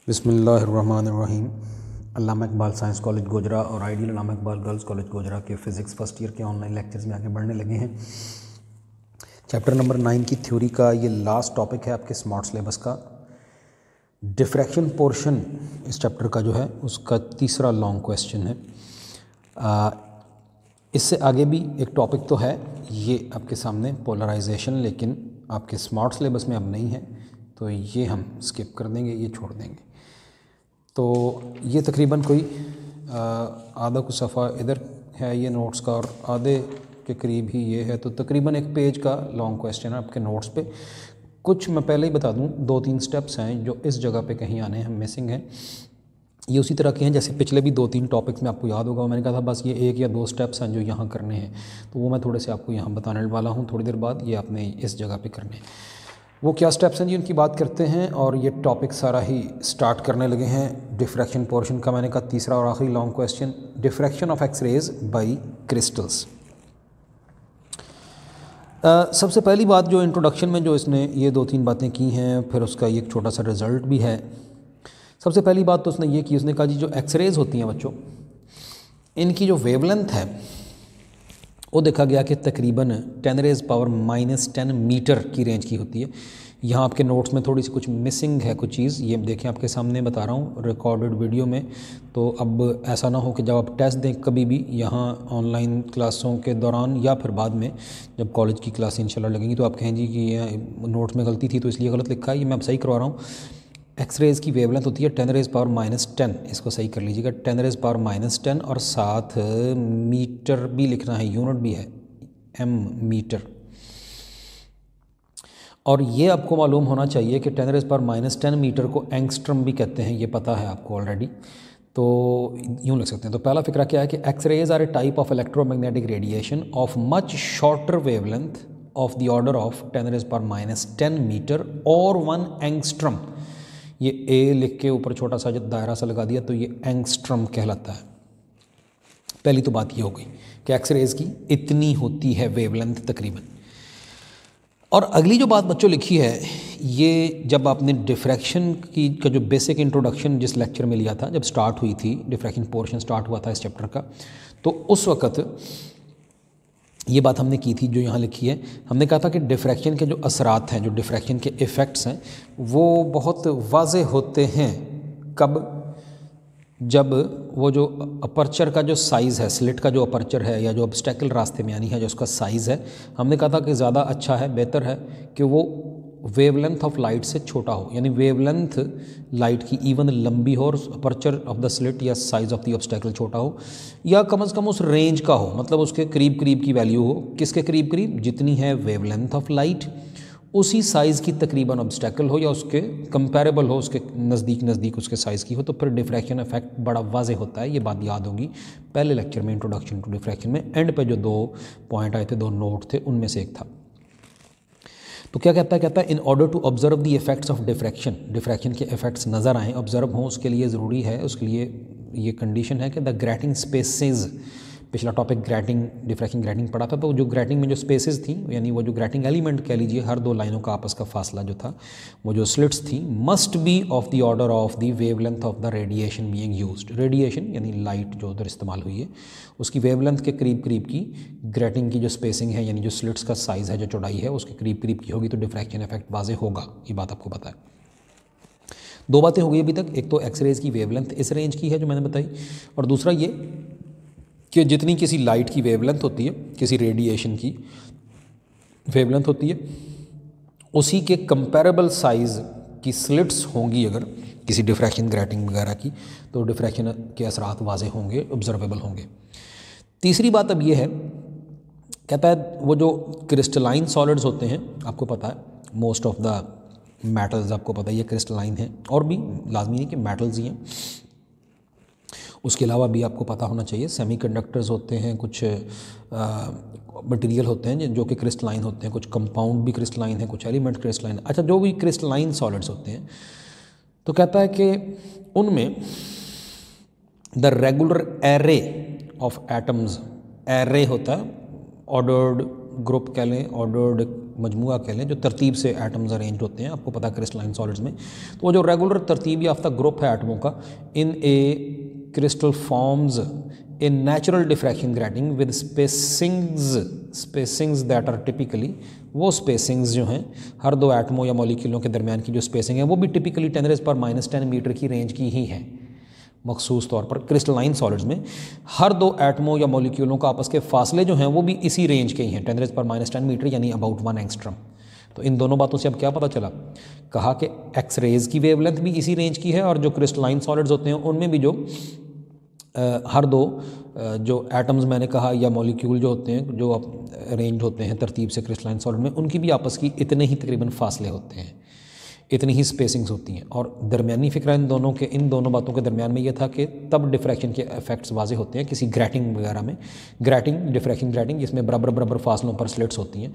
बिस्मिल्लाहिर्रहमानिर्रहीम। अल्लामा Iqbal science college Gojra और ideal अल्लामा Iqbal girls college Gojra के फ़िज़िक्स फर्स्ट ईयर के ऑनलाइन लेक्चर्स में आगे बढ़ने लगे हैं। चैप्टर नंबर 9 की थ्योरी का ये लास्ट टॉपिक है आपके स्मार्ट सिलेबस का। डिफ्रैक्शन पोर्शन इस चैप्टर का जो है उसका तीसरा लॉन्ग क्वेश्चन है। इससे आगे भी एक टॉपिक तो है ये आपके सामने पोलराइजेशन, लेकिन आपके स्मार्ट सिलेबस में अब नहीं है, तो ये हम स्किप कर देंगे, ये छोड़ देंगे। तो ये तकरीबन कोई आधा कुछ सफ़ा इधर है ये नोट्स का और आधे के करीब ही ये है, तो तकरीबन एक पेज का लॉन्ग क्वेश्चन है आपके नोट्स पे। कुछ मैं पहले ही बता दूं, 2-3 स्टेप्स हैं जो इस जगह पे कहीं आने हैं, मिसिंग हैं। ये उसी तरह के हैं जैसे पिछले भी 2-3 टॉपिक्स में आपको याद होगा, मैंने कहा था बस ये 1 या 2 स्टेप्स हैं जो यहाँ करने हैं, तो वो मैं थोड़े से आपको यहाँ बताने वाला हूँ थोड़ी देर बाद। ये आपने इस जगह पे करने हैं। वो क्या स्टेप्स हैं जी, उनकी बात करते हैं। और ये टॉपिक सारा ही स्टार्ट करने लगे हैं डिफ्रैक्शन पोर्शन का। मैंने कहा तीसरा और आखिरी long question, diffraction of X rays by crystals. सबसे पहली बात जो इंट्रोडक्शन में जो इसने ये 2-3 बातें की हैं, फिर उसका ये एक छोटा सा रिज़ल्ट भी है। सबसे पहली बात तो उसने ये की, उसने कहा जी जो एक्सरेज़ होती हैं बच्चों, इनकी जो वेवलेंथ है वो देखा गया कि तकरीबन 10⁻⁻10 मीटर की रेंज की होती है। यहाँ आपके नोट्स में थोड़ी सी कुछ मिसिंग है कुछ चीज़, ये देखें आपके सामने बता रहा हूँ रिकॉर्डेड वीडियो में। तो अब ऐसा ना हो कि जब आप टेस्ट दें कभी भी यहाँ ऑनलाइन क्लासों के दौरान या फिर बाद में जब कॉलेज की क्लास इंशाल्लाह लगेंगी तो आप कहें जी कि ये नोट्स में गलती थी तो इसलिए गलत लिखा है, ये मैं अब सही करवा रहा हूँ। एक्सरेज़ की वेवलेंथ होती है 10⁻⁻10, इसको सही कर लीजिएगा 10⁻⁻10, और साथ मीटर भी लिखना है, यूनिट भी है एम मीटर। और ये आपको मालूम होना चाहिए कि 10⁻⁻10 मीटर को एंगस्ट्रम भी कहते हैं, ये पता है आपको ऑलरेडी, तो यूँ लिख सकते हैं। तो पहला फिक्रा क्या है कि X rays are a type of electromagnetic radiation of much shorter wavelength of the order of 10⁻⁻10 metre और 1 एंगस्ट्रम। ये ए लिख के ऊपर छोटा सा जो दायरा सा लगा दिया तो ये एंगस्ट्रम कहलाता है। पहली तो बात ये हो गई कि एक्सरेज की इतनी होती है वेवलेंथ तकरीबन। और अगली जो बात बच्चों लिखी है, ये जब आपने डिफ्रैक्शन की का जो बेसिक इंट्रोडक्शन जिस लेक्चर में लिया था, जब स्टार्ट हुई थी डिफ्रैक्शन पोर्शन स्टार्ट हुआ था इस चैप्टर का, तो उस वक़्त ये बात हमने की थी जो यहाँ लिखी है। हमने कहा था कि डिफ्रैक्शन के जो असरात हैं, जो डिफ्रैक्शन के इफ़ेक्ट्स हैं, वो बहुत वाज़े होते हैं कब, जब वो जो अपर्चर का जो साइज़ है, स्लिट का जो अपर्चर है या जो ऑब्स्टेकल रास्ते में यानी है जो उसका साइज़ है, हमने कहा था कि ज़्यादा अच्छा है, बेहतर है कि वो वेवलेंथ ऑफ लाइट से छोटा हो, यानी वेवलेंथ लाइट की इवन लंबी हो और अपर्चर ऑफ द स्लिट या साइज़ ऑफ द ऑब्स्टेकल छोटा हो, या कम से कम उस रेंज का हो, मतलब उसके करीब करीब की वैल्यू हो। किसके करीब करीब? जितनी है वेवलेंथ ऑफ लाइट उसी साइज़ की तकरीबन ऑब्स्टेकल हो या उसके कंपैरेबल हो, उसके नज़दीक नज़दीक उसके साइज़ की हो, तो फिर डिफ्रैक्शन इफेक्ट बड़ा वाज़े होता है। ये बात याद होगी पहले लेक्चर में, इंट्रोडक्शन टू डिफ्रैक्शन में एंड पे जो 2 पॉइंट आए थे, 2 नोट थे, उनमें से एक था। तो क्या कहता है in order to observe the effects of diffraction, diffraction के इफेक्ट्स नज़र आएँ, ऑब्जर्व हों, उसके लिए ज़रूरी है, उसके लिए ये कंडीशन है कि द ग्रेटिंग स्पेसेस, पिछला टॉपिक ग्रेटिंग डिफ्रैक्शन ग्रेटिंग पढ़ा था, तो जो ग्रेटिंग में जो स्पेसेस थी, यानी वो जो ग्रेटिंग एलिमेंट कह लीजिए, हर 2 लाइनों का आपस का फासला जो था, वो जो स्लिट्स थी, must be of the order of the wavelength of the radiation being used. Radiation यानी लाइट जो उधर इस्तेमाल हुई है उसकी वेवलेंथ के करीब करीब की ग्रेटिंग की जो स्पेसिंग है, यानी जो स्लिट्स का साइज़ है, जो चौड़ाई है, उसके करीब करीब की होगी तो डिफ्रैक्शन इफेक्ट वाज़े होगा। ये बात आपको पता है। 2 बातें हो गई अभी तक, एक तो एक्सरेज की वेवलेंथ इस रेंज की है जो मैंने बताई, और दूसरा ये कि जितनी किसी लाइट की वेवलेंथ होती है, किसी रेडिएशन की वेवलेंथ होती है, उसी के कंपैरेबल साइज़ की स्लिट्स होंगी अगर किसी डिफ्रैक्शन ग्रेटिंग वगैरह की, तो डिफ्रैक्शन के असरात वाज़े होंगे, ऑब्जर्वेबल होंगे। तीसरी बात अब ये है, कहता है वो जो क्रिस्टलाइन सॉलिड्स होते हैं, आपको पता है मोस्ट ऑफ द मेटल्स आपको पता है ये क्रिस्टलाइन हैं, और भी लाजमी नहीं कि मेटल्स ही हैं, उसके अलावा भी आपको पता होना चाहिए सेमीकंडक्टर्स होते हैं, कुछ मटेरियल होते हैं जो कि क्रिस्टलाइन होते हैं, कुछ कंपाउंड भी क्रिस्टलाइन है, कुछ एलिमेंट क्रिस्टलाइन। अच्छा, जो भी क्रिस्टलाइन सॉलिड्स होते हैं, तो कहता है कि उनमें the regular array of atoms, array होता है ऑर्डर्ड ग्रुप कह लें, ऑर्डर्ड मजमूआ कह लें, जो तरतीब से एटम्स अरेंज होते हैं, आपको पता है क्रिस्टलाइन सॉलिड्स में, तो वो जो रेगुलर तरतीब याफ्ता ग्रुप है एटमों का, in a crystal forms a natural diffraction grating with spacings that are typically, वो स्पेसिंग्स जो हैं हर दो एटमों या मॉलिक्यूलों के दरमियान की जो स्पेसिंग है वो भी टिपिकली 10⁻⁻10 मीटर की रेंज की ही है। मखसूस तौर पर क्रिस्टलाइन सॉलिड्स में हर दो एटमों या मॉलिक्यूलों का आपस के फासले जो हैं वो भी इसी रेंज के ही हैं, 10⁻10 मीटर यानी अबाउट 1 एंगस्ट्रम। तो इन दोनों बातों से अब क्या पता चला, कहा कि एक्स रेज की वेवलेंथ भी इसी रेंज की है और जो क्रिस्टलाइन सॉलिड्स होते हैं उनमें भी जो हर दो जो एटम्स मैंने कहा या मॉलिक्यूल जो होते हैं जो अरेंज होते हैं तरतीब से क्रिस्टलाइन सॉलिड में, उनकी भी आपस की इतने ही तकरीबन फासले होते हैं, इतनी ही स्पेसिंग्स होती हैं। और दरमियानी फ़िक्रा इन दोनों बातों के दरमियान में ये था कि तब डिफ्रैक्शन के इफेक्ट्स वाजे होते हैं किसी ग्रैटिंग वगैरह में, डिफ्रैक्शन ग्रैटिंग जिसमें बराबर फासलों पर स्लिट्स होती हैं।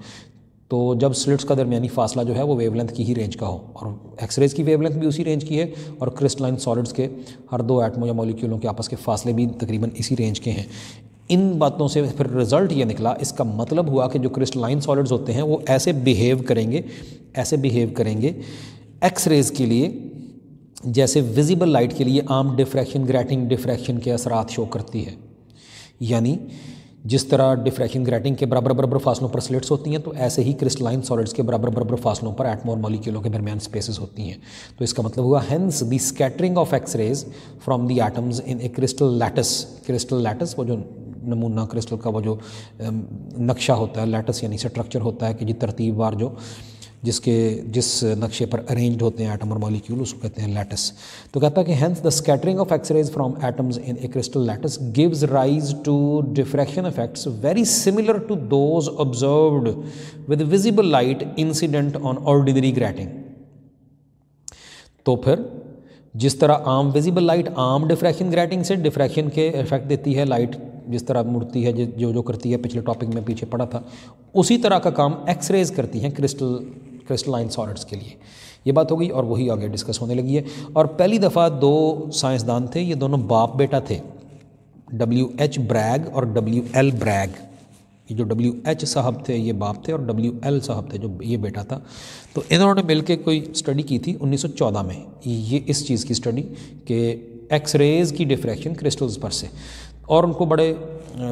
तो जब स्लिट्स का दरमियानी फासला जो है वो वेवलेंथ की ही रेंज का हो, और एक्सरेज की वेवलेंथ भी उसी रेंज की है और क्रिस्टलाइन सॉलिड्स के हर दो एटमों या मॉलिक्यूलों के आपस के फासले भी तकरीबन इसी रेंज के हैं। इन बातों से फिर रिज़ल्ट ये निकला, इसका मतलब हुआ कि जो क्रिस्टलाइन सॉलिड्स होते हैं वो ऐसे बिहेव करेंगे एक्स रेज के लिए जैसे विजिबल लाइट के लिए आम डिफ्रैक्शन ग्रैटिंग डिफ्रैक्शन के असरात शो करती है। यानी जिस तरह डिफ्रैक्शन ग्रैटिंग के बराबर फासलों पर स्लिट्स होती हैं, तो ऐसे ही क्रिस्टलाइन सॉलिड्स के बराबर फासलों पर एटम और मॉलिक्यूलों के दरमियान स्पेसेस होती हैं। तो इसका मतलब हुआ hence the scattering of X rays from the atoms in a crystal lattice, वो जो नमूना क्रिस्टल का वो जो नक्शा होता है, लैटिस यानी स्ट्रक्चर होता है कि जी तरतीबवार जो जिस नक्शे पर अरेंज्ड होते हैं एटम और मॉलिक्यूल, उसको कहते हैं लैटिस। तो कहता है कि hence the scattering of X rays from atoms in a crystal lattice gives rise to diffraction effects very similar to those observed with visible light incident on ordinary grating. तो फिर जिस तरह आम विजिबल लाइट आम diffraction grating से diffraction के effect देती है, लाइट जिस तरह मुड़ती है जो करती है, पिछले टॉपिक में पीछे पढ़ा था, उसी तरह का काम एक्स रेज करती हैं क्रिस्टलाइन सॉलिड्स के लिए। ये बात हो गई और वही आगे डिस्कस होने लगी है। और पहली दफ़ा दो साइंसदान थे, ये दोनों बाप बेटा थे, WH ब्रैग और WL ब्रैग। ये जो WH साहब थे ये बाप थे और WL साहब थे जो ये बेटा था। तो इन्होंने मिलकर कोई स्टडी की थी 1914 में, ये इस चीज़ की स्टडी कि एक्स रेज की डिफ्रैक्शन क्रिस्टल्स पर से, और उनको बड़े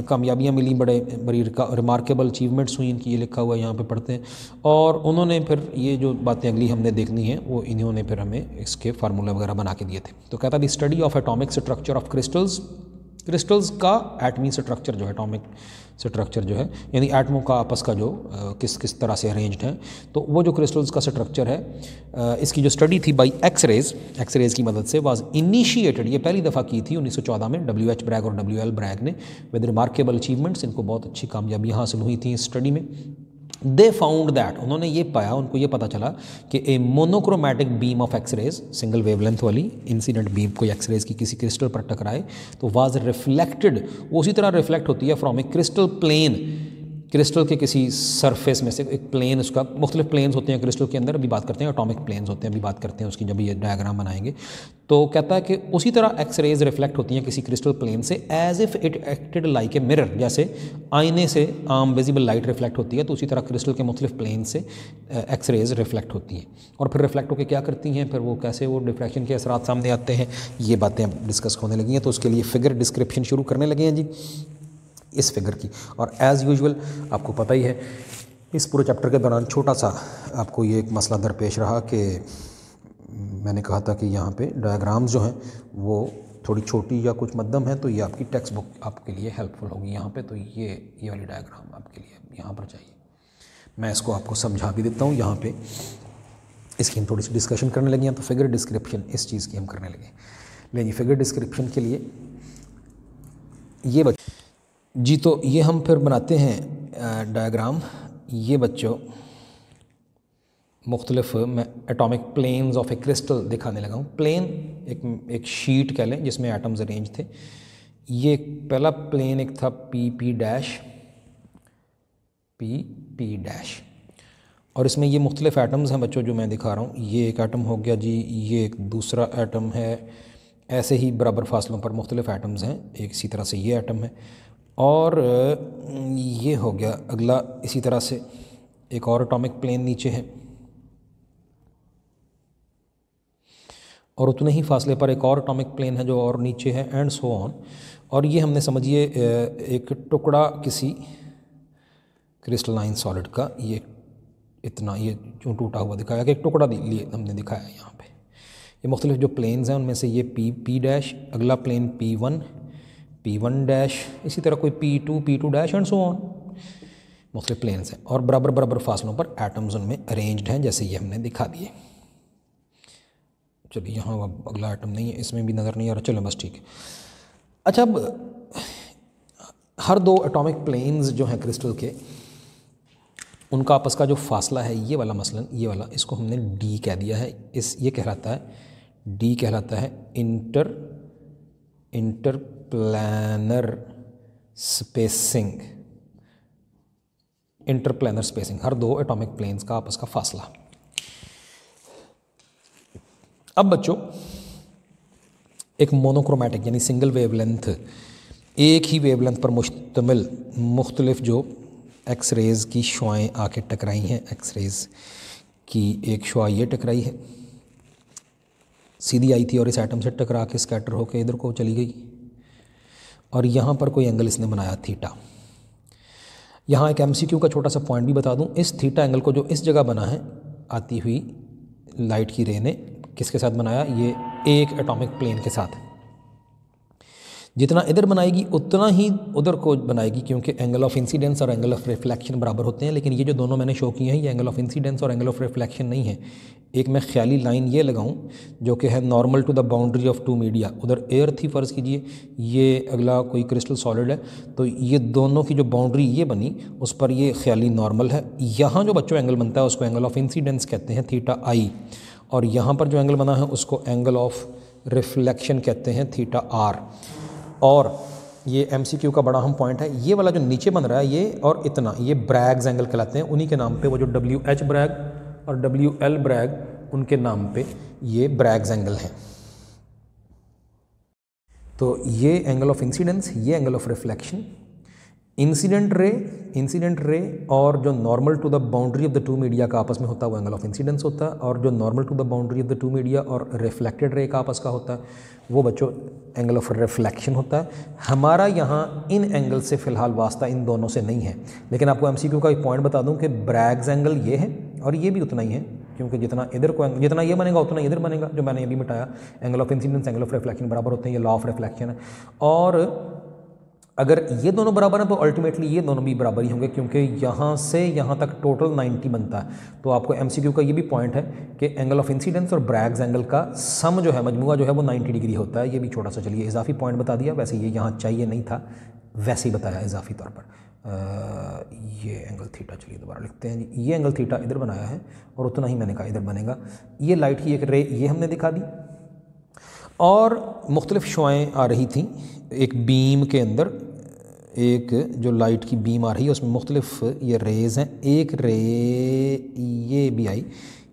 कामयाबियाँ मिली, बड़ी रिमार्केबल अचीवमेंट्स हुई इनकी, ये लिखा हुआ यहाँ पे पढ़ते हैं। और उन्होंने फिर ये जो बातें अगली हमने देखनी है वो इन्होंने फिर हमें इसके फार्मूला वगैरह बना के दिए थे। तो कहता है the study of atomic structure of crystals का एटमी स्ट्रक्चर जो है, एटॉमिक स्ट्रक्चर जो है, यानी एटमों का आपस का जो किस तरह से अरेंज्ड है, तो वो जो क्रिस्टल्स का स्ट्रक्चर है, इसकी जो स्टडी थी बाई एक्स रेज की मदद से वाज इनिशिएटेड, ये पहली दफ़ा की थी 1914 में WH ब्रैग और WL ब्रैग ने, विद रिमार्केबल अचीवमेंट्स। इनको बहुत अच्छी कामयाबियाँ हासिल हुई थी इस स्टडी में। दे फाउंड दैट, उन्होंने ये पाया, उनको ये पता चला कि a monochromatic beam of X rays, single wavelength वाली इंसिडेंट बीम कोई एक्स रेज की किसी क्रिस्टल पर टकराए तो वाज रिफ्लेक्टेड, वो उसी तरह रिफ्लेक्ट होती है from a crystal plane, crystal के किसी सरफेस में से एक प्लेन, उसका मुख्तलिफ प्लेन्स होते हैं क्रिस्टल के अंदर, अभी बात करते हैं एटॉमिक प्लेन्स होते हैं, अभी बात करते हैं उसकी जब ये डायग्राम बनाएंगे। तो कहता है कि उसी तरह एक्स रेज रिफ्लेक्ट होती हैं किसी क्रिस्टल प्लेन से, as if it acted like a mirror, जैसे आईने से आम विजिबल लाइट रिफ्लेक्ट होती है, तो उसी तरह क्रिस्टल के मुख्तलिफ प्लेन से एक्स रेज रिफ्लेक्ट होती हैं। और फिर रिफ्लेक्ट होकर क्या करती हैं, फिर वो कैसे वो डिफ्रैक्शन के असरात सामने आते हैं, ये बातें अब डिस्कस होने लगी हैं। तो उसके लिए फिगर डिस्क्रिप्शन शुरू करने लगे हैं जी इस फिगर की। और एज़ यूजुअल आपको पता ही है इस पूरे चैप्टर के दौरान छोटा सा आपको ये एक मसला दरपेश रहा कि मैंने कहा था कि यहाँ पे डायग्राम्स जो हैं वो थोड़ी छोटी या कुछ मध्यम है, तो ये आपकी टेक्स्ट बुक आपके लिए हेल्पफुल होगी यहाँ पे। तो ये वाली डायग्राम आपके लिए यहाँ पर चाहिए, मैं इसको आपको समझा भी देता हूँ यहाँ पे, इसकी हम थोड़ी सी डिस्कशन करने लगे हैं। तो फिगर डिस्क्रिप्शन इस चीज़ की हम करने लगे। लेकिन फिगर डिस्क्रिप्शन के लिए ये जी, तो ये हम फिर बनाते हैं डायग्राम। ये बच्चों मुख्तलिफ मैं atomic planes of a crystal दिखाने लगा हूँ। प्लेन एक शीट कह लें जिसमें एटम्स अरेंज थे। ये पहला प्लेन एक था पी डैश, और इसमें ये मुख्तलिफ एटम्स हैं बच्चों जो मैं दिखा रहा हूँ। ये एक एटम हो गया जी, ये एक दूसरा एटम है, ऐसे ही बराबर फासलों पर मुख्तलिफ एटम्स हैं, एक इसी तरह से ये एटम है, और ये हो गया अगला इसी तरह से एक और एटॉमिक प्लेन नीचे है, और उतने ही फासले पर एक और एटॉमिक प्लेन है जो और नीचे है, एंड सो ऑन। और ये हमने समझिए एक टुकड़ा किसी क्रिस्टलाइन सॉलिड का, ये इतना ये जो टूटा हुआ दिखाया कि एक टुकड़ा लिए हमने दिखाया यहाँ पे। ये मुख्तलिफ जो प्लेन्स हैं उनमें से ये पी डैश, अगला प्लेन P1 डैश, इसी तरह कोई P2 dash and so on, मुख्तलिफ प्लेन्स हैं और बराबर बराबर फासलों पर एटम्स उनमें अरेंज्ड हैं, जैसे ये हमने दिखा दिए। चलिए यहाँ अब अगला एटम नहीं है, इसमें भी नज़र नहीं आ रहा, चलो बस ठीक है। अच्छा, अब हर दो एटॉमिक प्लेन्स जो हैं क्रिस्टल के, उनका आपस का जो फासला है ये वाला, मसलन ये वाला, इसको हमने D कह दिया है। ये कहलाता है D कहलाता है इंटरप्लानर स्पेसिंग, हर दो एटॉमिक प्लेन्स का आपस का फासला। अब बच्चों, एक मोनोक्रोमैटिक यानी सिंगल वेवलेंथ, एक ही वेवलेंथ पर मुश्तमिल मुख्तलिफ जो एक्स रेज़ की शुआएँ आके टकराई हैं, एक्स रेज़ की एक शुआ ये टकराई है, सीधी आई थी और इस एटम से टकरा के स्कैटर होकर इधर को चली गई, और यहाँ पर कोई एंगल इसने बनाया थीटा। यहाँ एक MCQ का छोटा सा पॉइंट भी बता दूँ, इस थीटा एंगल को जो इस जगह बना है आती हुई लाइट की रे ने किसके साथ बनाया, ये एक एटॉमिक प्लेन के साथ। जितना इधर बनाएगी उतना ही उधर को बनाएगी, क्योंकि एंगल ऑफ इंसिडेंस और एंगल ऑफ रिफ्लेक्शन बराबर होते हैं। लेकिन ये जो दोनों मैंने शो किए हैं ये एंगल ऑफ इंसिडेंस और एंगल ऑफ रिफ्लेक्शन नहीं है। एक मैं ख्याली लाइन ये लगाऊं जो कि है normal to the boundary of two media, उधर एयर थी फ़र्ज़ कीजिए, ये अगला कोई क्रिस्टल सॉलिड है, तो ये दोनों की जो बाउंड्री ये बनी उस पर ये ख्याली नॉर्मल है। यहाँ जो बच्चों एंगल बनता है उसको एंगल ऑफ इंसिडेंस कहते हैं, थीटा आई, और यहाँ पर जो एंगल बना है उसको एंगल ऑफ रिफ्लेक्शन कहते हैं, थीटा आर। और ये MCQ का बड़ा अहम पॉइंट है, ये वाला जो नीचे बन रहा है ये और इतना, ये ब्रैग्स एंगल कहलाते हैं, उन्हीं के नाम पे वो जो WH ब्रैग और WL ब्रैग उनके नाम पे ये ब्रैग्स एंगल हैं। तो ये एंगल ऑफ इंसिडेंस, ये angle of reflection, incident ray और जो normal to the boundary of the two media का आपस में होता है वो एंगल ऑफ इंसिडेंस होता है, और जो normal to the boundary of the two media और रिफ्लेक्टेड रे का आपस का होता है वो बच्चों एंगल ऑफ रिफ्लेक्शन होता है। हमारा यहाँ इन एंगल से फ़िलहाल वास्ता इन दोनों से नहीं है, लेकिन आपको MCQ का एक पॉइंट बता दूं कि ब्रैग्स एंगल ये है और ये भी उतना ही है, क्योंकि जितना ये बनेगा उतना इधर बनेगा, जो मैंने अभी मिटाया। Angle of incidence angle of reflection बराबर होते हैं, ये लॉ ऑफ रिफ्लेक्शन है। और अगर ये दोनों बराबर हैं तो अल्टीमेटली ये दोनों भी बराबर ही होंगे, क्योंकि यहाँ से यहाँ तक टोटल 90 बनता है। तो आपको MCQ का ये भी पॉइंट है कि एंगल ऑफ इंसिडेंस और ब्रैग्स एंगल का सम जो है, मजमुआ जो है वो 90 डिग्री होता है। ये भी छोटा सा चलिए इजाफी पॉइंट बता दिया, वैसे ये यहाँ चाहिए नहीं था, वैसे ही बताया इजाफी तौर पर। ये एंगल थीटा, चलिए दोबारा लिखते हैं जी, ये एंगल थीटा इधर बनाया है और उतना ही मैंने कहा इधर बनेगा। ये लाइट की एक रे ये हमने दिखा दी, और मुख्तलिफ शुआएँ आ रही थी एक बीम के अंदर, एक जो लाइट की बीम आ रही है उसमें मुख्तलिफ ये रेज़ हैं। एक रे ये भी आई,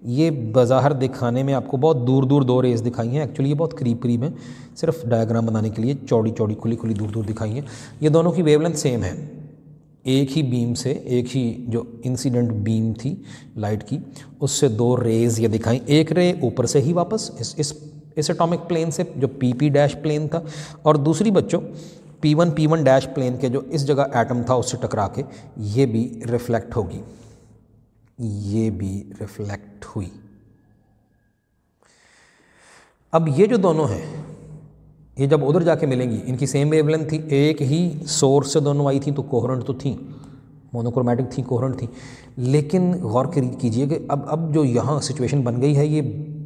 ये बज़ाहिर दिखाने में आपको बहुत दूर दूर दो रेज़ दिखाई हैं, एक्चुअली ये बहुत करीब करीब हैं, सिर्फ डायग्राम बनाने के लिए चौड़ी चौड़ी खुली खुली दूर दूर दिखाई हैं। ये दोनों की वेवलेंथ सेम है, एक ही बीम से, एक ही जो इंसिडेंट बीम थी लाइट की उससे दो रेज़ ये दिखाई। एक रे ऊपर से ही वापस इस एटॉमिक प्लेन से जो PP डैश प्लेन था, और दूसरी बच्चों P1 डैश प्लेन के जो इस जगह एटम था उससे टकरा के ये भी रिफ्लेक्ट होगी, ये भी रिफ्लेक्ट हुई। अब ये जो दोनों हैं ये जब उधर जाके मिलेंगी, इनकी सेम वेवलेंथ थी, एक ही सोर्स से दोनों आई थी, तो कोहेरेंट तो थी, मोनोक्रोमैटिक थी, कोहेरेंट थी। लेकिन गौर कीजिए कि अब जो यहाँ सिचुएशन बन गई है, ये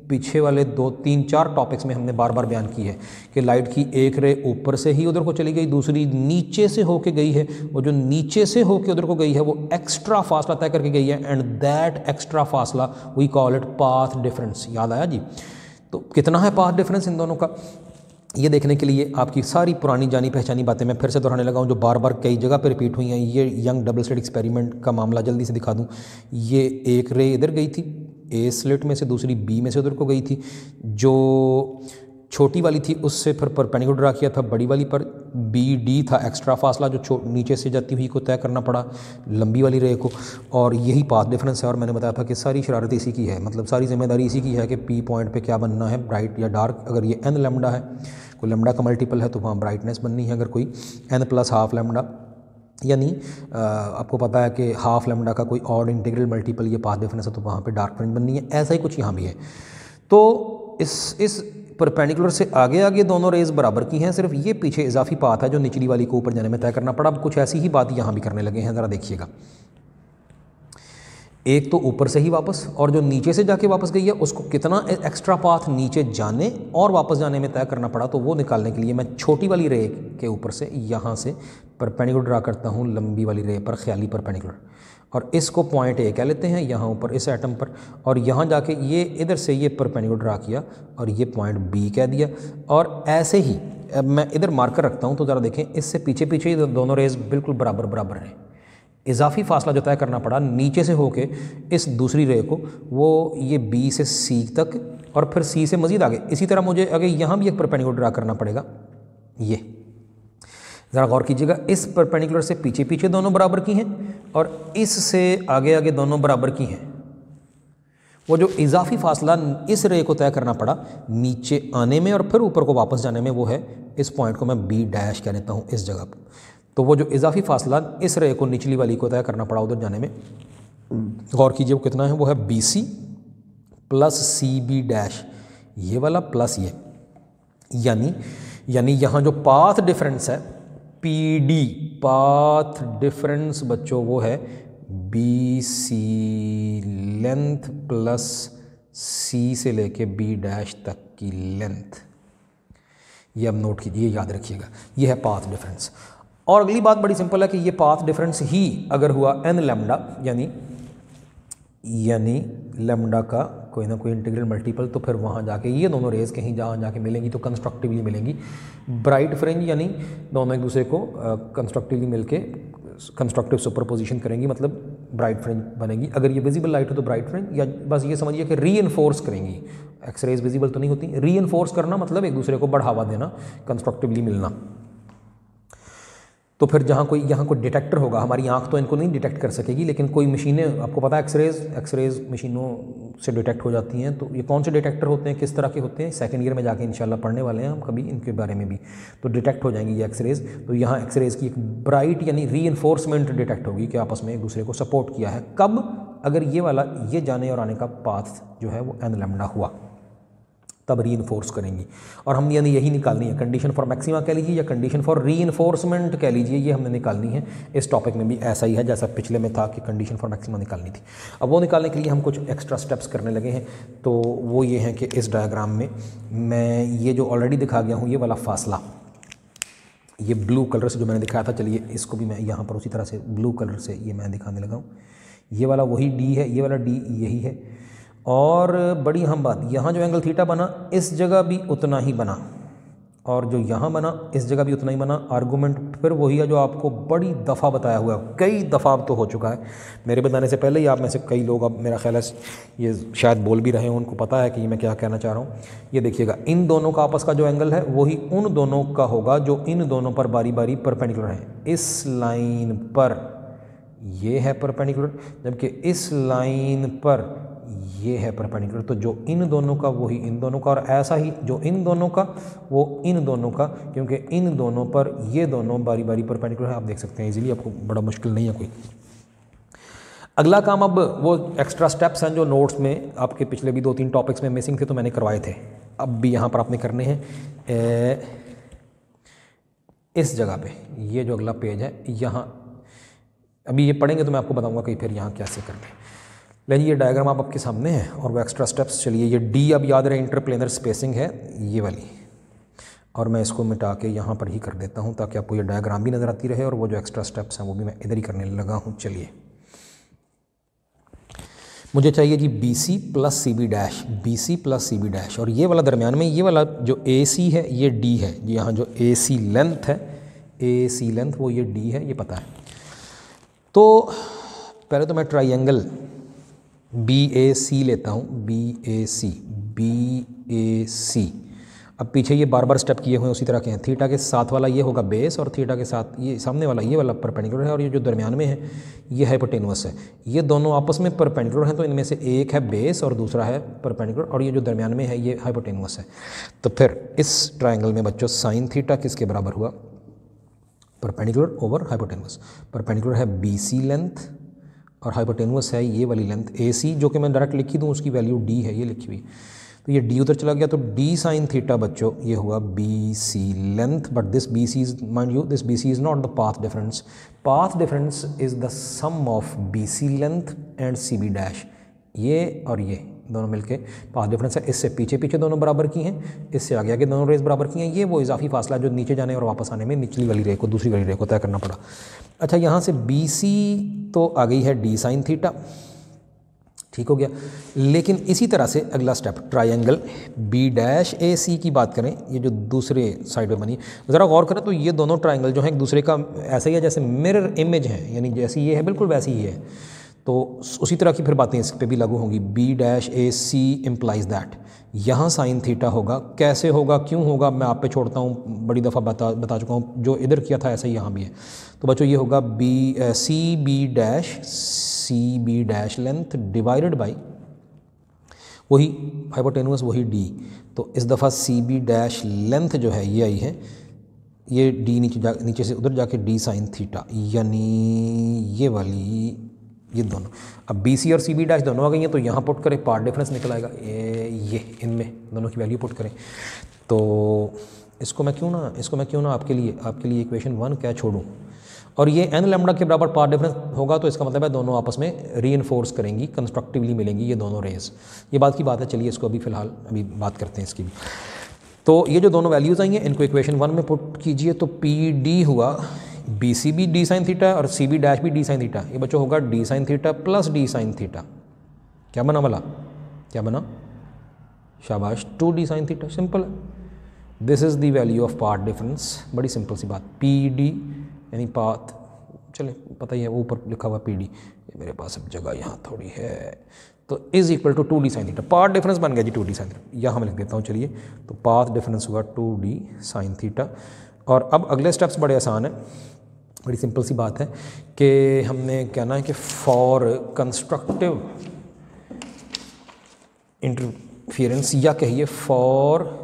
पीछे वाले 2 3 4 टॉपिक्स में हमने बार बार बयान की है कि लाइट की एक रे ऊपर से ही उधर को चली गई, दूसरी नीचे से होके गई है, वो जो नीचे से होके उधर को गई है वो एक्स्ट्रा फासला तय करके गई है, एंड दैट एक्स्ट्रा फासला we call it path difference. याद आया जी? तो कितना है पाथ डिफरेंस इन दोनों का, ये देखने के लिए आपकी सारी पुरानी जानी पहचानी बातें मैं फिर से दोहराने लगा हूँ, जो बार बार कई जगह पे रिपीट हुई हैं। ये यंग डबल स्लिट एक्सपेरिमेंट का मामला जल्दी से दिखा दूँ। ये एक रे इधर गई थी A स्लिट में से, दूसरी B में से उधर को गई थी। जो छोटी वाली थी उससे फिर परपेंडिकुलर ड्रा किया था बड़ी वाली पर, बी डी था एक्स्ट्रा फासला जो नीचे से जाती हुई को तय करना पड़ा लंबी वाली रे को, और यही पाथ डिफरेंस है। और मैंने बताया था कि सारी शरारत इसी की है, मतलब सारी जिम्मेदारी इसी की है कि पी पॉइंट पे क्या बनना है, ब्राइट या डार्क। अगर ये एन लैम्डा है, कोई लैम्डा का मल्टीपल है तो वहाँ ब्राइटनेस बननी है। अगर कोई एन प्लस हाफ लैम्डा, यानी आपको पता है कि हाफ लैम्डा का कोई ऑड इंटीग्रल मल्टीपल ये पाथ डिफरेंस है तो वहाँ पे डार्क फ्रिंज बननी है। ऐसा ही कुछ यहाँ भी है। तो इस परपेंडिकुलर से आगे आगे दोनों रेज बराबर की हैं, सिर्फ ये पीछे इजाफी पाथ है जो निचली वाली को ऊपर जाने में तय करना पड़ा। अब कुछ ऐसी ही बात यहाँ भी करने लगे हैं, ज़रा देखिएगा। एक तो ऊपर से ही वापस, और जो नीचे से जाके वापस गई है उसको कितना एक्स्ट्रा पाथ नीचे जाने और वापस जाने में तय करना पड़ा। तो वो निकालने के लिए मैं छोटी वाली रे के ऊपर से यहाँ से परपेंडिकुलर ड्रा करता हूँ लंबी वाली रे पर, ख्याली परपेंडिकुलर, और इसको पॉइंट ए कह लेते हैं यहाँ ऊपर इस एटम पर, और यहाँ जाके ये इधर से ये परपेंडिकुलर ड्रा किया और ये पॉइंट बी कह दिया। और ऐसे ही अब मैं इधर मार्कर रखता हूँ तो ज़रा देखें, इससे पीछे पीछे ही दोनों रेज बिल्कुल बराबर बराबर हैं। इजाफी फासला जो तय करना पड़ा नीचे से होके इस दूसरी रे को, वो ये बी से सी तक और फिर सी से मज़ीद आगे। इसी तरह मुझे आगे यहाँ भी एक परपेंडिकुलर ड्रा करना पड़ेगा। ये ज़रा गौर कीजिएगा, इस परपेंडिकुलर से पीछे पीछे दोनों बराबर की हैं और इससे आगे आगे दोनों बराबर की हैं। वो जो इजाफी फासला इस रे को तय करना पड़ा नीचे आने में और फिर ऊपर को वापस जाने में, वो है इस पॉइंट को मैं बी डैश कह देता हूँ इस जगह पर। तो वो जो इजाफी फासला इस रे को निचली वाली को तय करना पड़ा उधर जाने में, गौर कीजिए वो कितना है, वो है B C plus C B dash, ये वाला प्लस ये, यानी यहाँ जो पाथ डिफरेंस है पी डी, पाथ डिफरेंस बच्चों वो है B C length plus C से लेके बी डैश तक की लेंथ। ये अब नोट कीजिए, याद रखिएगा, ये है पाथ डिफरेंस। और अगली बात बड़ी सिंपल है कि ये पाथ डिफरेंस ही अगर हुआ एन लैम्डा, यानी लैम्डा का कोई ना कोई इंटीग्रल मल्टीपल, तो फिर वहाँ जाके ये दोनों रेज कहीं जहाँ जाके मिलेंगी तो कंस्ट्रक्टिवली मिलेंगी। ब्राइट फ्रिंज यानी दोनों एक दूसरे को कंस्ट्रक्टिवली मिलके कंस्ट्रक्टिव सुपरपोजिशन करेंगी, मतलब ब्राइट फ्रिंज बनेगी। अगर ये विजिबल लाइट हो तो ब्राइट फ्रिंज, या बस ये समझिए कि रीइंफोर्स करेंगी। एक्सरेज विजिबल तो नहीं होती, रीइंफोर्स करना मतलब एक दूसरे को बढ़ावा देना, कंस्ट्रक्टिवली मिलना। तो फिर जहाँ कोई डिटेक्टर होगा, हमारी आंख तो इनको नहीं डिटेक्ट कर सकेगी, लेकिन कोई मशीनें, आपको पता है एक्सरेज मशीनों से डिटेक्ट हो जाती हैं। तो ये कौन से डिटेक्टर होते हैं, किस तरह के होते हैं, सेकंड ईयर में जाके इंशाल्लाह पढ़ने वाले हैं हम कभी इनके बारे में भी। तो डिटेक्ट हो जाएंगी ये एक्सरेज। तो यहाँ एक्सरेज की एक ब्राइट यानी रीइंफोर्समेंट डिटेक्ट होगी कि आपस में एक दूसरे को सपोर्ट किया है। कब? अगर ये वाला ये जाने और आने का पाथ जो है वो एन लैम्डा हुआ, तब रीइंफोर्स करेंगी। और हम यानी यही निकालनी है, कंडीशन फॉर मैक्सिमा कह लीजिए या कंडीशन फॉर रीइंफोर्समेंट कह लीजिए, ये हमने निकालनी है। इस टॉपिक में भी ऐसा ही है जैसा पिछले में था कि कंडीशन फॉर मैक्सिमा निकालनी थी। अब वो निकालने के लिए हम कुछ एक्स्ट्रा स्टेप्स करने लगे हैं। तो वो ये हैं कि इस डायग्राम में मैं ये जो ऑलरेडी दिखा गया हूँ, ये वाला फासला, ये ब्लू कलर से जो मैंने दिखाया था, चलिए इसको भी मैं यहाँ पर उसी तरह से ब्लू कलर से ये मैं दिखाने लगा हूँ। ये वाला वही डी है, ये वाला डी यही है। और बड़ी अहम बात, यहाँ जो एंगल थीटा बना इस जगह भी उतना ही बना, और जो यहाँ बना इस जगह भी उतना ही बना। आर्गूमेंट फिर वही है जो आपको बड़ी दफ़ा बताया हुआ है, कई दफ़ा तो हो चुका है मेरे बताने से पहले ही। आप में से कई लोग अब मेरा ख्याल है ये शायद बोल भी रहे हैं, उनको पता है कि मैं क्या कहना चाह रहा हूँ। ये देखिएगा, इन दोनों का आपस का जो एंगल है वही उन दोनों का होगा जो इन दोनों पर बारी बारी परपेंडिकुलर है। इस लाइन पर ये है परपेंडिकुलर, जबकि इस लाइन पर ये है परपेंडिकुलर। तो जो इन दोनों का वही इन दोनों का, और ऐसा ही जो इन दोनों का वो इन दोनों का, क्योंकि इन दोनों पर ये दोनों बारी बारी परपेंडिकुलर है। आप देख सकते हैं इजीली, आपको बड़ा मुश्किल नहीं है कोई। अगला काम, अब वो एक्स्ट्रा स्टेप्स हैं जो नोट्स में आपके पिछले भी 2-3 टॉपिक्स में मिसिंग थे तो मैंने करवाए थे, अब भी यहाँ पर आपने करने हैं। इस जगह पे ये जो अगला पेज है, यहाँ अभी ये पढ़ेंगे तो मैं आपको बताऊँगा कि फिर यहाँ कैसे करते हैं। लेकिन ये डायग्राम आप आपके सामने है और वो एक्स्ट्रा स्टेप्स, चलिए ये डी अब याद रहे इंटरप्लेनर स्पेसिंग है ये वाली, और मैं इसको मिटा के यहाँ पर ही कर देता हूँ ताकि आपको ये डायग्राम भी नज़र आती रहे और वो जो एक्स्ट्रा स्टेप्स हैं वो भी मैं इधर ही करने लगा हूँ। चलिए, मुझे चाहिए जी B C plus C B dash, B C plus C B dash, और ये वाला दरमियान में ये वाला जो ए सी है ये डी है। यहाँ जो ए सी लेंथ है, ए सी लेंथ वो ये डी है, ये पता है। तो पहले तो मैं ट्राइंगल बी ए सी लेता हूँ, बी ए सी अब पीछे ये बार बार स्टेप किए हुए उसी तरह के हैं। थीटा के साथ वाला ये होगा बेस और थीटा के साथ ये सामने वाला ये वाला परपेंडिकुलर है और ये जो दरमियान में है ये हाइपोटेन्यूस है। ये दोनों आपस में परपेंडिकुलर हैं तो इनमें से एक है बेस और दूसरा है परपेंडिकुलर और ये जो दरमियान में है ये हाइपोटेन्यूस है। तो फिर इस ट्राइंगल में बच्चों साइन थीटा किसके बराबर हुआ? Perpendicular over hypotenuse. परपेंडिकुलर है BC लेंथ और हाइपोटेन्यूस है ये वाली लेंथ AC, जो कि मैं डायरेक्ट लिखी दूँ उसकी वैल्यू D है, ये लिखी हुई। तो ये D उधर चला गया तो D साइन थीटा बच्चों ये हुआ BC length, but this BC is mind you this BC is not the path difference. Path difference is the sum of BC length and CB dash. ये और ये दोनों मिलके पाथ डिफरेंस है। इससे पीछे पीछे दोनों बराबर की हैं, इससे आगे आगे दोनों रेस बराबर की हैं। ये वो इजाफी फासला जो नीचे जाने और वापस आने में निचली वाली रे को दूसरी वाली रे को तय करना पड़ा। अच्छा, यहाँ से BC तो आ गई है D साइन थीटा, ठीक हो गया। लेकिन इसी तरह से अगला स्टेप ट्रायंगल B-AC की बात करें, ये जो दूसरे साइड पे बनी, ज़रा गौर करें तो ये दोनों ट्रायंगल जो हैं एक दूसरे का ऐसा ही है जैसे मिरर इमेज है, यानी जैसी ये है बिल्कुल वैसी ही है। तो उसी तरह की फिर बातें इस पे भी लागू होंगी। B-AC इम्प्लाइज दैट यहाँ साइन थीटा होगा। कैसे होगा, क्यों होगा, मैं आप पे छोड़ता हूँ, बड़ी दफ़ा बता चुका हूँ। जो इधर किया था ऐसा ही यहाँ भी है। तो बच्चों ये होगा CB dash length divided by वही हाइपोटेन्यूस वही D। तो इस दफ़ा CB डैश लेंथ जो है ये आई है, ये D नीचे से उधर जाके D साइन थीटा, यानी ये वाली ये दोनों। अब BC और CB डैश दोनों आ गई हैं तो यहाँ पुट करें, पार्ट डिफरेंस निकल आएगा। ये इनमें दोनों की वैल्यू पुट करें तो इसको मैं क्यों ना आपके लिए इक्वेशन 1 क्या छोड़ूं, और ये n लैम्डा के बराबर पार्ट डिफरेंस होगा तो इसका मतलब है दोनों आपस में रीइंफोर्स करेंगी, कंस्ट्रक्टिवली मिलेंगी ये दोनों रेज। ये बात की बात है। चलिए इसको फ़िलहाल बात करते हैं इसकी भी। तो ये जो दोनों वैल्यूज़ आई हैं इनको इक्वेशन 1 में पुट कीजिए तो PD हुआ BC भी D साइन थीटा और CB डैश भी D साइन थीटा। ये बच्चों होगा D sine theta plus D sine theta. क्या बना वाला, क्या बना? शाबाश, 2D साइन थीटा। सिंपल है। This is the value of path difference. बड़ी सिंपल सी बात। PD यानी पाथ, चले पता ही है, वो ऊपर लिखा हुआ PD, ये मेरे पास अब जगह यहाँ थोड़ी है, तो is equal to 2D sine theta. Path difference बन गया जी 2D साइन थीटा, यहाँ मैं लिख देता हूँ। चलिए, तो पाथ डिफरेंस हुआ 2D साइन थीटा। और अब अगले स्टेप्स बड़े आसान हैं, बड़ी सिंपल सी बात है कि हमने कहना है कि फॉर कंस्ट्रक्टिव इंटरफियरेंस, या कहिए फॉर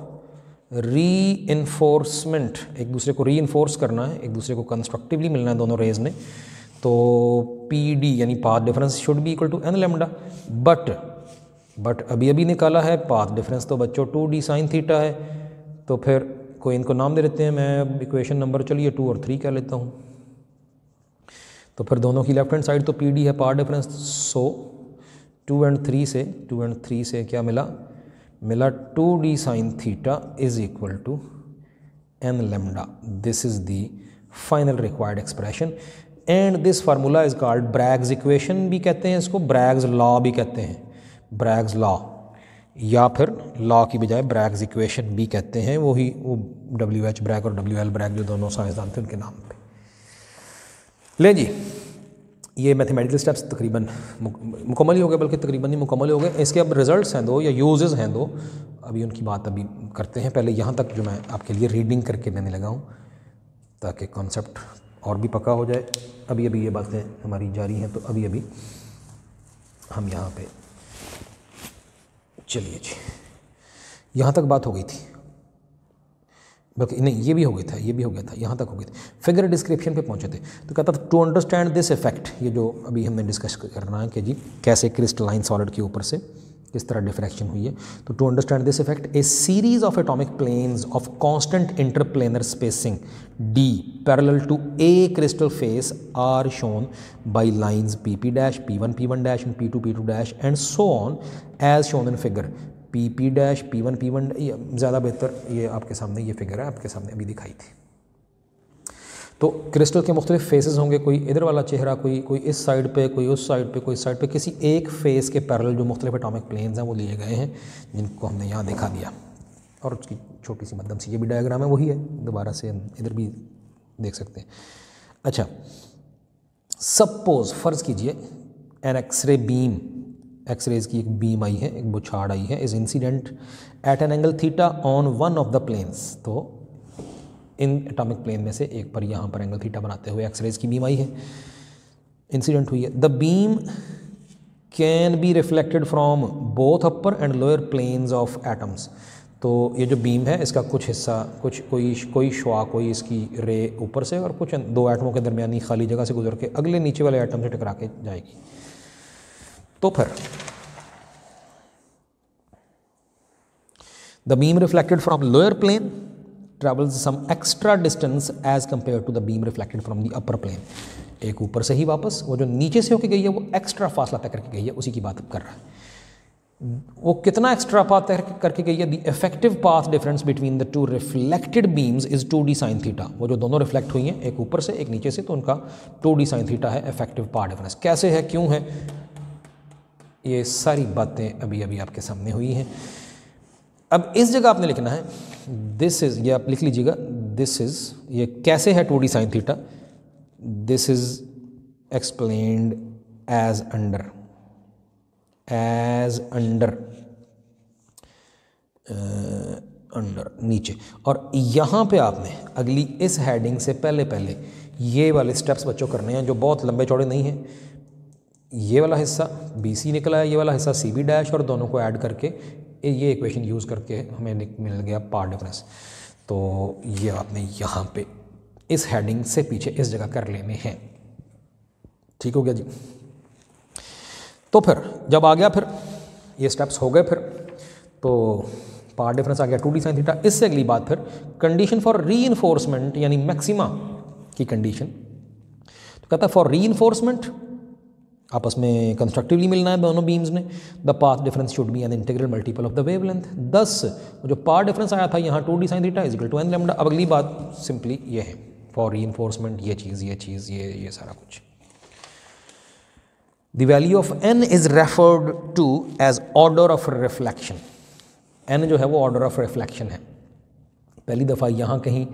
रीइंफोर्समेंट, एक दूसरे को रीइंफोर्स करना है, एक दूसरे को कंस्ट्रक्टिवली मिलना है दोनों रेज ने, तो PD यानी path difference should be equal to n lambda. But अभी निकाला है पाथ डिफरेंस तो बच्चों 2D साइन थीटा है। तो फिर कोई इनको नाम दे देते हैं, मैं इक्वेशन नंबर चलिए 2 और 3 कह लेता हूँ। तो फिर दोनों की लेफ्ट हैंड साइड तो PD है पाथ डिफरेंस, सो 2 और 3 से क्या मिला 2D sine theta is equal to n lambda. This is the final required expression and this formula is called Bragg's equation भी कहते हैं इसको, ब्रैग्स लॉ भी कहते हैं, ब्रैग्स लॉ, या फिर लॉ की बजाय ब्रैग्स इक्वेशन भी कहते हैं। वो WH ब्रैग और WL ब्रैग जो दोनों साइंसदान थे उनके नाम पे। ले जी, ये मैथमेटिकल स्टेप्स तकरीबन मुकम्मल ही हो गए, बल्कि तकरीबन ही मुकम्मल हो गए। इसके अब रिजल्ट्स हैं दो या यूजेस हैं दो, अभी उनकी बात अभी करते हैं। पहले यहाँ तक जो मैं आपके लिए रीडिंग करके देने लगा हूँ ताकि कॉन्सेप्ट और भी पक्का हो जाए। अभी ये बातें हमारी जारी हैं, तो अभी हम यहाँ पे चलिए जी, यहाँ तक बात हो गई थी, बल्कि नहीं ये भी हो गया था, यहाँ तक हो गई थी। फिगर डिस्क्रिप्शन पे पहुँचे थे तो कहता था टू अंडरस्टैंड दिस इफेक्ट, ये जो अभी हमने डिस्कस करना है कि जी कैसे क्रिस्टलाइन सॉलिड के ऊपर से किस तरह डिफ्रैक्शन हुई है। तो to understand this effect a series of atomic planes of constant interplanar spacing D parallel to A crystal face are shown by lines PP dash P1 P1 dash and P2 P2 dash and so on as shown in figure PP dash P1 P1। ज़्यादा बेहतर ये आपके सामने ये figure है, आपके सामने अभी दिखाई थी। तो क्रिस्टल के मुख्तलिफ फेसेस होंगे, कोई इधर वाला चेहरा, कोई इस साइड पे, कोई उस साइड पे, कोई इस साइड पे, किसी एक फेस के पैरेलल जो मुख्तलिफ एटॉमिक प्लेन्स हैं वो लिए गए हैं, जिनको हमने यहाँ दिखा दिया। और उसकी छोटी सी मध्यम सी ये भी डायग्राम है, वही है, दोबारा से इधर भी देख सकते हैं। अच्छा, सपोज फ़र्ज़ कीजिए एन एक्सरे बीम एक्सरेज की एक बीम आई है, एक बुछाड़ आई है, is incident at an angle theta on one of the planes. तो इन एटॉमिक प्लेन में से एक पर यहाँ पर एंगल थीटा बनाते हुए एक्सरेज की बीम आई है, इंसिडेंट हुई है। The beam can be reflected from both upper and lower planes of atoms. तो ये जो बीम है इसका कुछ हिस्सा, कुछ कोई शुआ, कोई इसकी रे ऊपर से और कुछ दो एटमों के दरमियानी खाली जगह से गुजर के अगले नीचे वाले एटम से टकरा के जाएगी। तो फिर the beam reflected from lower plane travels some extra distance as compared to the beam reflected from the upper plane। एक ऊपर से ही वापस, वो जो नीचे से होके गई है वो एक्स्ट्रा फासला तय करके गई है, उसी की बात कर रहा है। वो कितना एक्स्ट्रा पाथ तय करके गई है? The effective path difference between the two reflected beams is 2d sin theta. वो जो दोनों रिफ्लेक्ट हुई हैं, एक ऊपर से एक नीचे से, तो उनका 2d sin थीटा है इफेक्टिव पाथ डिफरेंस। कैसे है, क्यों है, ये सारी बातें अभी अभी आपके सामने हुई हैं। अब इस जगह आपने लिखना है दिस इज, ये आप लिख लीजिएगा, दिस इज, ये कैसे है 2d sin theta, this is explained as under नीचे। और यहाँ पे आपने अगली इस हेडिंग से पहले ये वाले स्टेप्स बच्चों करने हैं जो बहुत लंबे चौड़े नहीं हैं। ये वाला हिस्सा BC निकला है, ये वाला हिस्सा CB डैश, और दोनों को ऐड करके ये इक्वेशन यूज़ करके हमें मिल गया पाथ डिफरेंस। तो ये आपने यहाँ पे इस हेडिंग से पीछे इस जगह कर लेने हैं। ठीक हो गया जी। तो फिर जब आ गया, फिर ये स्टेप्स हो गए, फिर तो पाथ डिफरेंस आ गया 2d sin थीटा। इससे अगली बात फिर कंडीशन फॉर रीइंफोर्समेंट यानी मैक्सिमा की कंडीशन। तो कहता है फॉर रीइंफोर्समेंट आपस में कंस्ट्रक्टिवली मिलना है दोनों बीम्स ने, the path difference should be an integral multiple of the wavelength. दस जो पाथ डिफरेंस आया था यहाँ 2d sin theta is equal to n lambda. अब अगली बात सिंपली ये है फॉर रीइंफोर्समेंट, ये चीज़ ये सारा कुछ। The value of n is referred to as order of reflection. n जो है वो ऑर्डर ऑफ रिफ्लेक्शन है। पहली दफ़ा यहाँ कहीं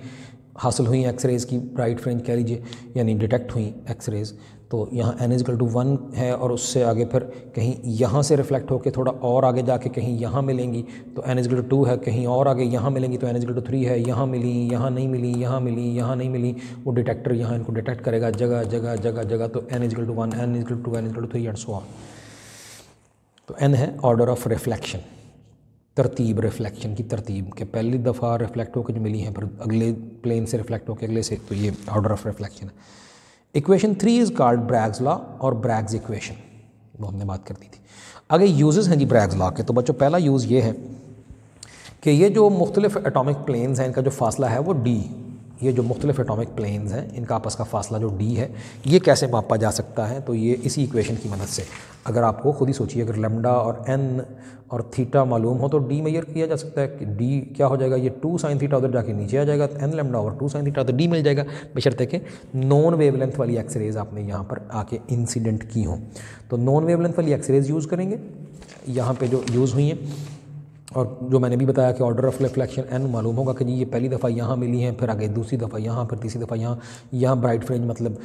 हासिल हुई एक्सरेज की ब्राइट फ्रिंज कह लीजिए, यानी डिटेक्ट हुई एक्सरेज, तो यहाँ n इक्वल टू 1 है, और उससे आगे फिर कहीं यहाँ से रिफ्लेक्ट होकर थोड़ा और आगे जाके कहीं यहाँ मिलेंगी तो n इक्वल टू 2 है, कहीं और आगे यहाँ मिलेंगी तो n इक्वल टू 3 है, यहाँ मिली, यहाँ नहीं मिली, यहाँ मिली, यहाँ नहीं मिली, वो डिटेक्टर यहाँ इनको डिटेक्ट करेगा जगह जगह जगह जगह, तो n equal to 1, n equal to 2, n equal to 3 and so on. तो n है ऑर्डर ऑफ रिफ्लेक्शन, तरतीब, रिफ्लेक्शन की तरतीब के पहली दफ़ा रिफ्लेक्ट होकर जो मिली है, फिर अगले प्लेन से रिफ्लेक्ट होकर अगले से, तो ये ऑर्डर ऑफ रिफ्लेक्शन है। Equation 3 is called Bragg's law और ब्रैग्स इक्वेशन, वो हमने बात कर दी थी। आगे यूजेस हैं जी ब्रैग्स लॉ के। तो बच्चों पहला यूज़ ये है कि ये जो मुख्तलिफ एटॉमिक प्लेन्स हैं इनका जो फासला है वो d, ये जो मुख्तलिफ एटॉमिक प्लेन्स हैं इनका आपस का फासला जो d है, ये कैसे मापा जा सकता है? तो ये इसी इक्वेशन की मदद से, अगर आपको खुद ही सोचिए, अगर लैम्डा और n और थीटा मालूम हो तो d मेजर किया जा सकता है कि d क्या हो जाएगा, ये 2 sin थीटा उधर जाके नीचे आ जाएगा, तो n लैम्डा और 2 sin थीटा तो d मिल जाएगा, बशर्ते कि नॉन वेवलेंथ वाली एक्सरेज आपने यहाँ पर आके इंसिडेंट की हो। तो नॉन वेवलेंथ वाली एक्सरेज यूज़ करेंगे यहाँ पे जो यूज़ हुई हैं, और जो मैंने भी बताया कि ऑर्डर ऑफ रिफ्लेक्शन n मालूम होगा कि जी ये पहली दफ़ा यहाँ मिली हैं, फिर आगे दूसरी दफ़ा यहाँ, फिर तीसरी दफ़ा यहाँ ब्राइट फ्रिंज मतलब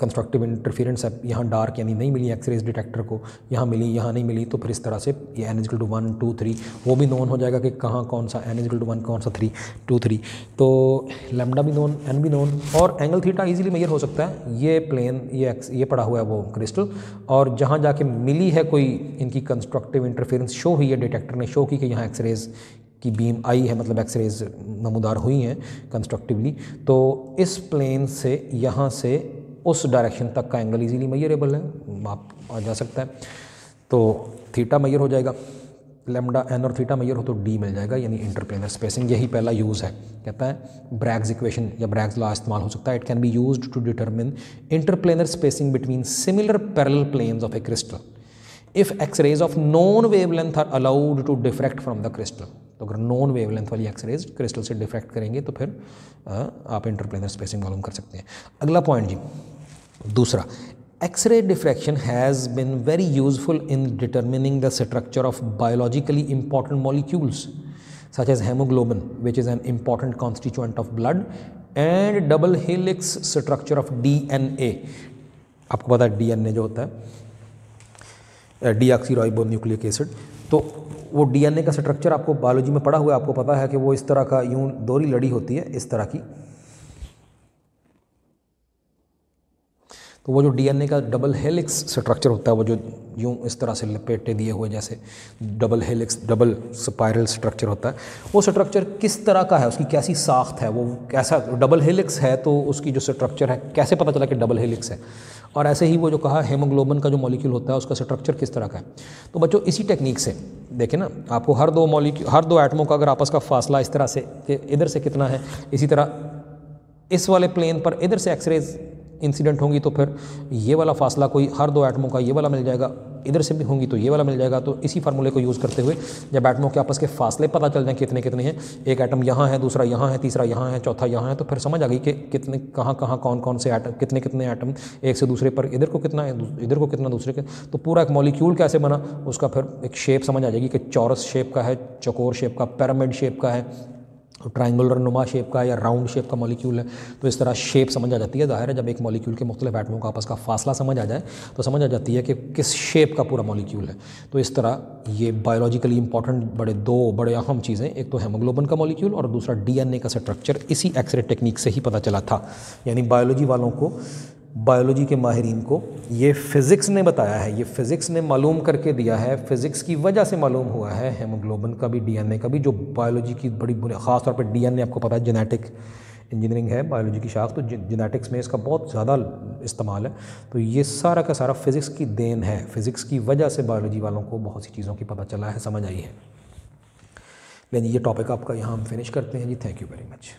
कंस्ट्रक्टिव इंटरफेरेंस है, यहाँ डार्क यानी नहीं मिली एक्सरेज डिटेक्टर को, यहाँ मिली, यहाँ नहीं मिली, तो फिर इस तरह से ये n इक्वल टू 1 2 3 वो भी नोन हो जाएगा कि कहाँ कौन सा n इक्वल टू 1 कौन सा 3 2 3, तो लैम्डा भी नोन, n भी नोन, और एंगल थीटा ईजिली मेजर हो सकता है। ये प्लेन ये पड़ा हुआ है वो क्रिस्टल, और जहाँ जाके मिली है कोई इनकी कंस्ट्रक्टिव इंटरफेरेंस शो हुई है, डिटेक्टर ने शो की कि यहाँ एक्सरेज की बीम आई है, मतलब एक्सरेज नमूदार हुई हैं कंस्ट्रक्टिवली, तो इस प्लेन से यहाँ से उस डायरेक्शन तक का एंगल इजीली मेजरेबल है, माप आ जा सकता है। तो थीटा मेजर हो जाएगा, लैम्डा n और थीटा मेजर हो तो d मिल जाएगा, यानी इंटरप्लेनर स्पेसिंग। यही पहला यूज़ है। कहता है ब्रैग्स इक्वेशन या ब्रैग्स लॉ इस्तेमाल हो सकता है। It can be used to determine interplanar spacing between similar parallel planes of a crystal if X rays of known wavelength are allowed to diffract from the crystal. तो अगर known wavelength वाली X rays crystal से diffract करेंगे तो फिर आप interplanar spacing मालूम कर सकते हैं। अगला पॉइंट जी, दूसरा, X-ray diffraction has been very useful in determining the structure of biologically important molecules such as hemoglobin, which is an important constituent of blood, and double helix structure of DNA। आपको पता है DNA जो होता है deoxyribo nucleic acid. तो वो DNA का structure आपको बायोलॉजी में पढ़ा हुआ है, आपको पता है कि वो इस तरह का यूं दोहरी लड़ी होती है इस तरह की। तो वो जो डीएनए का डबल हेलिक्स स्ट्रक्चर होता है, वो जो यूं इस तरह से लपेटे दिए हुए जैसे double helix double spiral structure होता है, वो स्ट्रक्चर किस तरह का है, उसकी कैसी साख्त है, वो कैसा डबल हेलिक्स है, तो उसकी जो स्ट्रक्चर है कैसे पता चला कि डबल हेलिक्स है। और ऐसे ही वो जो कहा हेमोग्लोबिन का जो मॉलिक्यूल होता है उसका स्ट्रक्चर किस तरह का है। तो बच्चों इसी टेक्निक से देखें ना, आपको हर दो एटमों का अगर आपस का फासला इस तरह से कि इधर से कितना है, इसी तरह इस वाले प्लेन पर इधर से एक्सरेज इंसिडेंट होंगी तो फिर ये वाला फासला कोई हर दो एटमों का ये वाला मिल जाएगा, इधर से भी होंगी तो ये वाला मिल जाएगा। तो इसी फार्मूले को यूज़ करते हुए जब एटमों के आपस के फासले पता चल जाएं कितने कितने हैं, एक एटम यहाँ है, दूसरा यहाँ है, तीसरा यहाँ है, चौथा यहाँ है, तो फिर समझ आ गई कि कितने कहाँ कहाँ कौन कौन से एटम कितने कितने एटम एक से दूसरे पर, इधर को कितना है, इधर को कितना दूसरे के। तो पूरा एक मॉलिक्यूल कैसे बना उसका फिर एक शेप समझ आ जाएगी कि चौरस शेप का है, चौकोर शेप का, पिरामिड शेप का है, ट्रायंगुलर नुमा शेप का या राउंड शेप का मॉलिक्यूल है। तो इस तरह शेप समझ आ जाती है। ज़ाहिर है जब एक मॉलिक्यूल के मुख्तलिफ एटमों का आपस का फासला समझ आ जाए तो समझ आ जाती है कि किस शेप का पूरा मॉलिक्यूल है। तो इस तरह ये बायोलॉजिकली इंपॉर्टेंट दो बड़े अहम चीज़ें, एक तो हेमोग्लोबिन का मॉलिक्यूल और दूसरा डीएनए का स्ट्रक्चर इसी एक्सरे टेक्निक से ही पता चला था। यानी बायोलॉजी वालों को, बायोलॉजी के माहिरीन को ये फ़िज़िक्स ने बताया है, ये फ़िज़िक्स ने मालूम करके दिया है, फ़िज़िक्स की वजह से मालूम हुआ है हेमोग्लोबिन का भी डीएनए का भी, जो बायोलॉजी की बड़ी ख़ास तौर पर डीएनए आपको पता है जेनेटिक इंजीनियरिंग है बायोलॉजी की शाख, तो जेनेटिक्स में इसका बहुत ज़्यादा इस्तेमाल है। तो ये सारा का सारा फ़िज़िक्स की देन है, फ़िज़िक्स की वजह से बायोलॉजी वालों को बहुत सी चीज़ों की पता चला है, समझ आई है। लेकिन ये टॉपिक आपका यहाँ हम फिनिश करते हैं जी। Thank you very much.